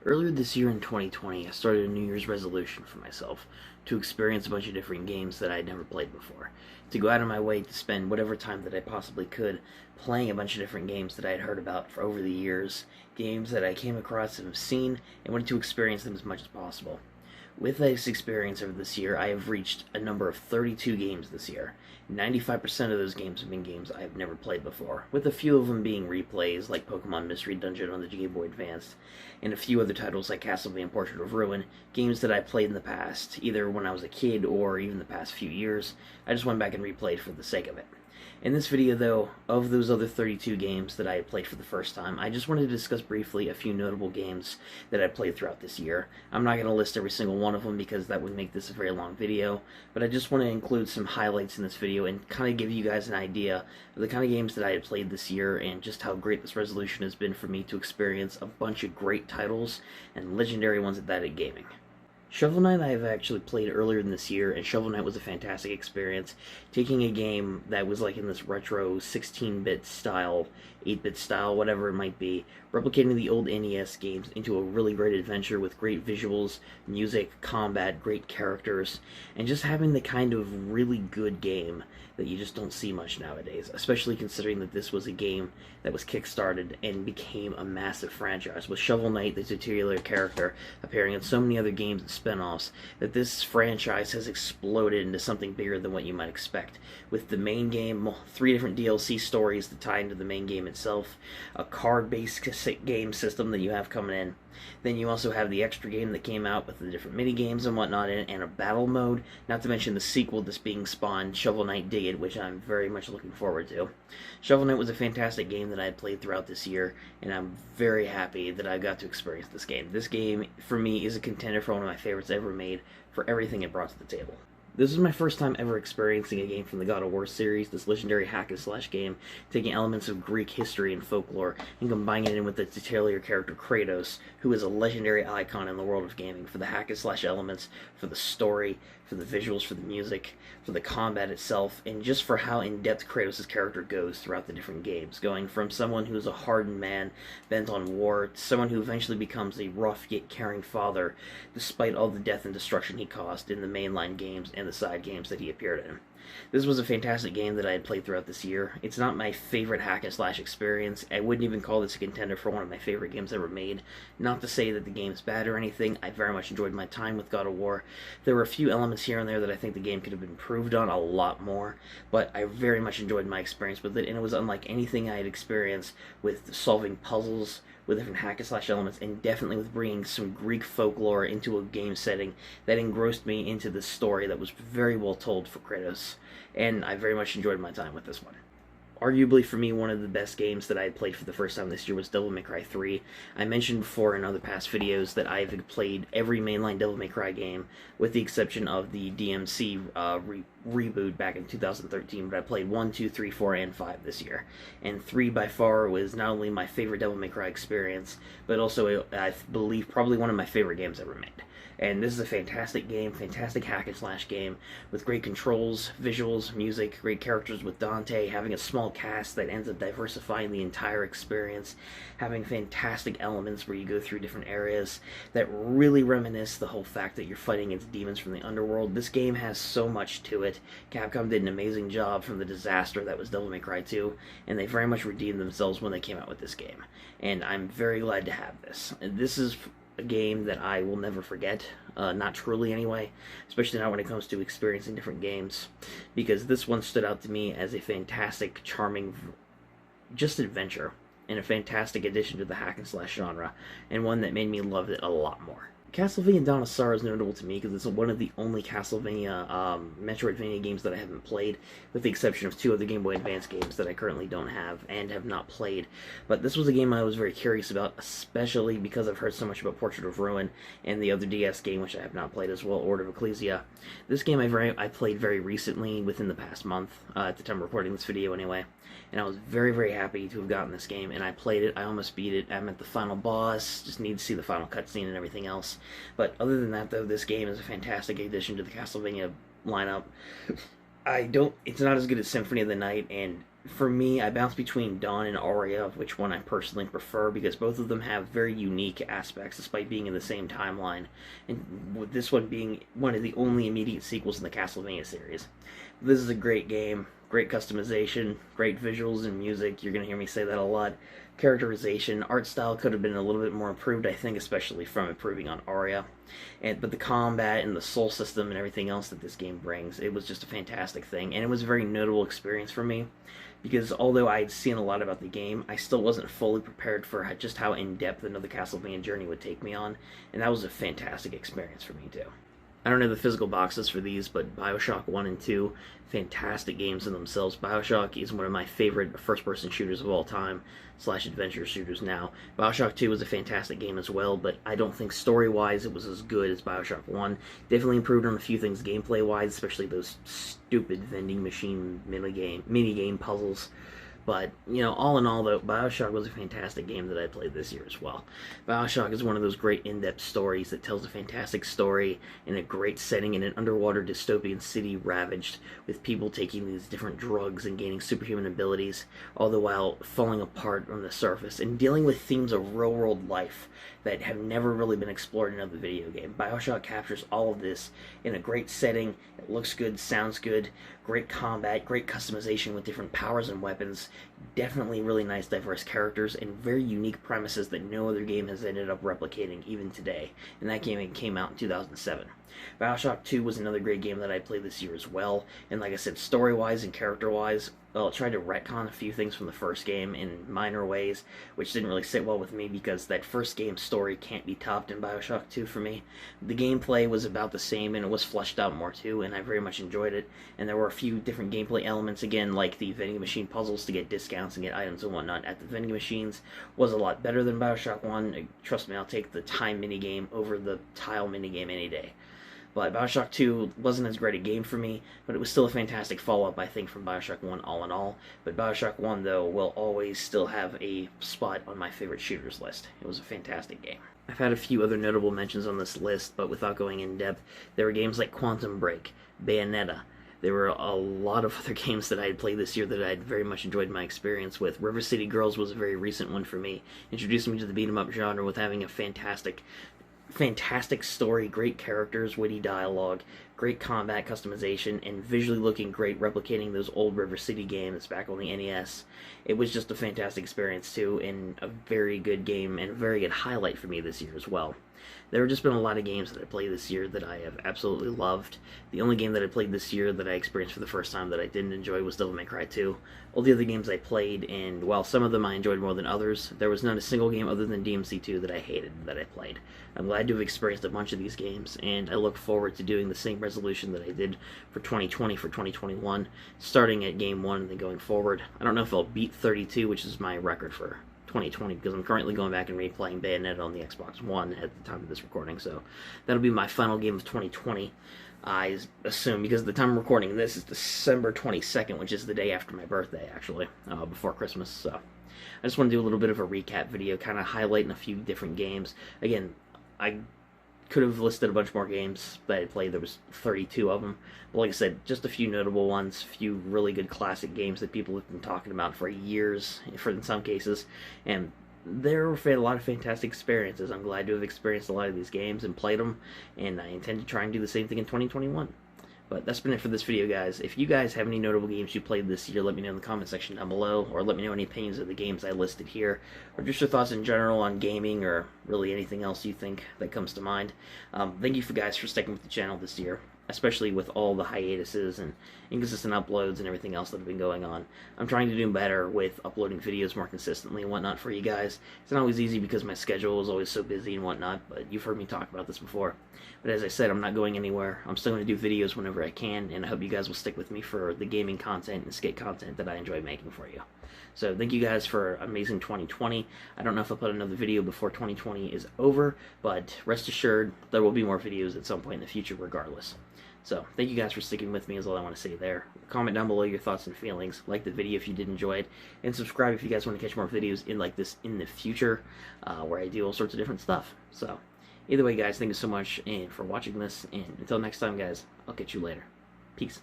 Earlier this year in 2020, I started a New Year's resolution for myself to experience a bunch of different games that I'd never played before. To go out of my way to spend whatever time that I possibly could playing a bunch of different games that I had heard about for over the years, games that I came across and have seen, and wanted to experience them as much as possible. With this experience over this year, I have reached a number of 32 games this year. 95% of those games have been games I have never played before, with a few of them being replays like Pokemon Mystery Dungeon on the Game Boy Advance, and a few other titles like Castlevania Portrait of Ruin, games that I played in the past, either when I was a kid or even the past few years. I just went back and replayed for the sake of it. In this video, though, of those other 32 games that I had played for the first time, I just wanted to discuss briefly a few notable games that I played throughout this year. I'm not going to list every single one of them because that would make this a very long video, but I just want to include some highlights in this video and kind of give you guys an idea of the kind of games that I had played this year and just how great this resolution has been for me to experience a bunch of great titles and legendary ones at that in gaming. Shovel Knight I have actually played earlier in this year, and Shovel Knight was a fantastic experience. Taking a game that was like in this retro 16-bit style, 8-bit style, whatever it might be, replicating the old NES games into a really great adventure with great visuals, music, combat, great characters, and just having the kind of really good game that you just don't see much nowadays, especially considering that this was a game that was kickstarted and became a massive franchise, with Shovel Knight, the titular character, appearing in so many other games and spin-offs, that this franchise has exploded into something bigger than what you might expect, with the main game, 3 different DLC stories that tie into the main game itself, a card-based game system that you have coming in. Then you also have the extra game that came out with the different mini-games and whatnot in it, and a battle mode, not to mention the sequel that's being spawned, Shovel Knight Dig It, which I'm very much looking forward to. Shovel Knight was a fantastic game that I had played throughout this year, and I'm very happy that I got to experience this game. This game, for me, is a contender for one of my favorites ever made for everything it brought to the table. This was my first time ever experiencing a game from the God of War series, this legendary hack-and-slash game, taking elements of Greek history and folklore and combining it in with the titular character Kratos, who is a legendary icon in the world of gaming for the hack-and-slash elements, for the story, for the visuals, for the music, for the combat itself, and just for how in-depth Kratos' character goes throughout the different games, going from someone who's a hardened man bent on war to someone who eventually becomes a rough yet caring father, despite all the death and destruction he caused in the mainline games and the side games that he appeared in. This was a fantastic game that I had played throughout this year. It's not my favorite hack-and-slash experience. I wouldn't even call this a contender for one of my favorite games ever made. Not to say that the game's bad or anything. I very much enjoyed my time with God of War. There were a few elements here and there that I think the game could have been improved on a lot more, but I very much enjoyed my experience with it, and it was unlike anything I had experienced with solving puzzles, with different hack-and-slash elements, and definitely with bringing some Greek folklore into a game setting that engrossed me into this story that was very well told for Kratos, and I very much enjoyed my time with this one. Arguably, for me, one of the best games that I had played for the first time this year was Devil May Cry 3. I mentioned before in other past videos that I've played every mainline Devil May Cry game, with the exception of the DMC reboot back in 2013, but I played 1, 2, 3, 4, and 5 this year. And 3 by far was not only my favorite Devil May Cry experience, but also, I believe, probably one of my favorite games ever made. And this is a fantastic game, fantastic hack-and-slash game, with great controls, visuals, music, great characters with Dante, having a small cast that ends up diversifying the entire experience, having fantastic elements where you go through different areas that really reminisce the whole fact that you're fighting against demons from the underworld. This game has so much to it. Capcom did an amazing job from the disaster that was Devil May Cry 2, and they very much redeemed themselves when they came out with this game. And I'm very glad to have this. This is a game that I will never forget, not truly anyway, especially not when it comes to experiencing different games, because this one stood out to me as a fantastic, charming, just adventure, and a fantastic addition to the hack-and-slash genre, and one that made me love it a lot more. Castlevania and Dynastar is notable to me because it's one of the only Castlevania Metroidvania games that I haven't played, with the exception of 2 other Game Boy Advance games that I currently don't have and have not played. But this was a game I was very curious about, especially because I've heard so much about Portrait of Ruin and the other DS game, which I have not played as well, Order of Ecclesia. This game I played very recently, within the past month, at the time of recording this video anyway. And I was very, very happy to have gotten this game, and I played it, I almost beat it, I'm at the final boss, just need to see the final cutscene and everything else. But other than that, though, this game is a fantastic addition to the Castlevania lineup. It's not as good as Symphony of the Night, and for me, I bounce between Dawn and Aria, which one I personally prefer, because both of them have very unique aspects despite being in the same timeline, and with this one being one of the only immediate sequels in the Castlevania series. This is a great game, great customization, great visuals and music. You're going to hear me say that a lot. Characterization, art style could have been a little bit more improved, I think, especially from improving on Aria. But the combat and the soul system and everything else that this game brings, it was just a fantastic thing, and it was a very notable experience for me, because although I had seen a lot about the game, I still wasn't fully prepared for just how in-depth another Castlevania journey would take me on, and that was a fantastic experience for me too. I don't know the physical boxes for these, but Bioshock 1 and 2, fantastic games in themselves. Bioshock is one of my favorite first-person shooters of all time, / adventure shooters now. Bioshock 2 was a fantastic game as well, but I don't think story-wise it was as good as Bioshock 1. Definitely improved on a few things gameplay-wise, especially those stupid vending machine mini-game puzzles. But, you know, all in all, though, Bioshock was a fantastic game that I played this year as well. Bioshock is one of those great in-depth stories that tells a fantastic story in a great setting in an underwater dystopian city ravaged with people taking these different drugs and gaining superhuman abilities, all the while falling apart on the surface and dealing with themes of real-world life that have never really been explored in another video game. Bioshock captures all of this in a great setting. It looks good, sounds good, great combat, great customization with different powers and weapons, definitely really nice diverse characters, and very unique premises that no other game has ended up replicating even today. And that game came out in 2007. Bioshock 2 was another great game that I played this year as well, and like I said, story-wise and character-wise, well, it tried to retcon a few things from the first game in minor ways, which didn't really sit well with me because that first game's story can't be topped in Bioshock 2 for me. The gameplay was about the same, and it was fleshed out more too, and I very much enjoyed it, and there were a few different gameplay elements, again, like the vending machine puzzles to get discounts and get items and whatnot at the vending machines was a lot better than Bioshock 1. Trust me, I'll take the time minigame over the tile minigame any day. But Bioshock 2 wasn't as great a game for me, but it was still a fantastic follow-up, I think, from Bioshock 1 all in all. But Bioshock 1, though, will always still have a spot on my favorite shooters list. It was a fantastic game. I've had a few other notable mentions on this list, but without going in depth, there were games like Quantum Break, Bayonetta. There were a lot of other games that I had played this year that I had very much enjoyed my experience with. River City Girls was a very recent one for me, introducing me to the beat-em-up genre with having a fantastic story, great characters, witty dialogue, great combat customization, and visually looking great, replicating those old River City games back on the NES. It was just a fantastic experience too, and a very good game, and a very good highlight for me this year as well. There have just been a lot of games that I played this year that I have absolutely loved. The only game that I played this year that I experienced for the first time that I didn't enjoy was Devil May Cry 2. All the other games I played, and while some of them I enjoyed more than others, there was not a single game other than DMC2 that I hated that I played. I'm glad to have experienced a bunch of these games, and I look forward to doing the same resolution that I did for 2020 for 2021, starting at Game 1 and then going forward. I don't know if I'll beat 32, which is my record for 2020, because I'm currently going back and replaying Bayonetta on the Xbox One at the time of this recording, so that'll be my final game of 2020, I assume, because the time I'm recording this is December 22nd, which is the day after my birthday, actually, before Christmas, so I just want to do a little bit of a recap video, kind of highlighting a few different games. Again, I could have listed a bunch more games that I played. There was 32 of them. But like I said, just a few notable ones, a few really good classic games that people have been talking about for years, in some cases. And there were a lot of fantastic experiences. I'm glad to have experienced a lot of these games and played them, and I intend to try and do the same thing in 2021. But that's been it for this video, guys. If you guys have any notable games you played this year, let me know in the comment section down below, or let me know any opinions of the games I listed here, or just your thoughts in general on gaming, or really anything else you think that comes to mind. Thank you guys for sticking with the channel this year, especially with all the hiatuses and inconsistent uploads and everything else that have been going on. I'm trying to do better with uploading videos more consistently and whatnot for you guys. It's not always easy because my schedule is always so busy and whatnot, but you've heard me talk about this before. But as I said, I'm not going anywhere. I'm still going to do videos whenever I can, and I hope you guys will stick with me for the gaming content and skate content that I enjoy making for you. So thank you guys for amazing 2020. I don't know if I'll put another video before 2020 is over, but rest assured there will be more videos at some point in the future regardless. So, thank you guys for sticking with me is all I want to say there. Comment down below your thoughts and feelings. Like the video if you did enjoy it. And subscribe if you guys want to catch more videos like this in the future, where I do all sorts of different stuff. So, either way guys, thank you so much for watching this. And until next time guys, I'll catch you later. Peace.